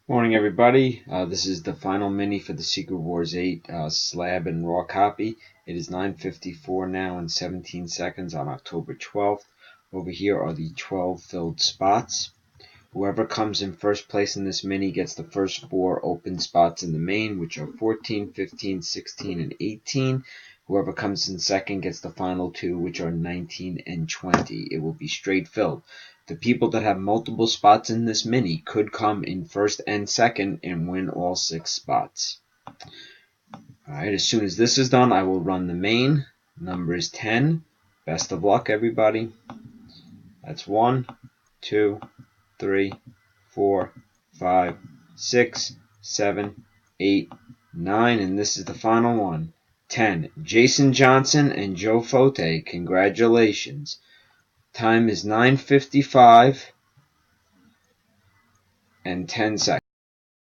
Morning, everybody. This is the final mini for the Secret Wars 8 slab and raw copy. It is 9:54 now and 17 seconds on October 12th. Over here are the 12 filled spots. Whoever comes in first place in this mini gets the first 4 open spots in the main, which are 14, 15, 16, and 18. Whoever comes in second gets the final 2, which are 19 and 20. It will be straight filled. The people that have multiple spots in this mini could come in first and second and win all 6 spots. Alright, as soon as this is done, I will run the main. Number is 10. Best of luck, everybody. That's 1, 2, 3, 4, 5, 6, 7, 8, 9, and this is the final one. 10. Jason Johnson and Joe Fote, congratulations. Time is 9:55 and 10 seconds.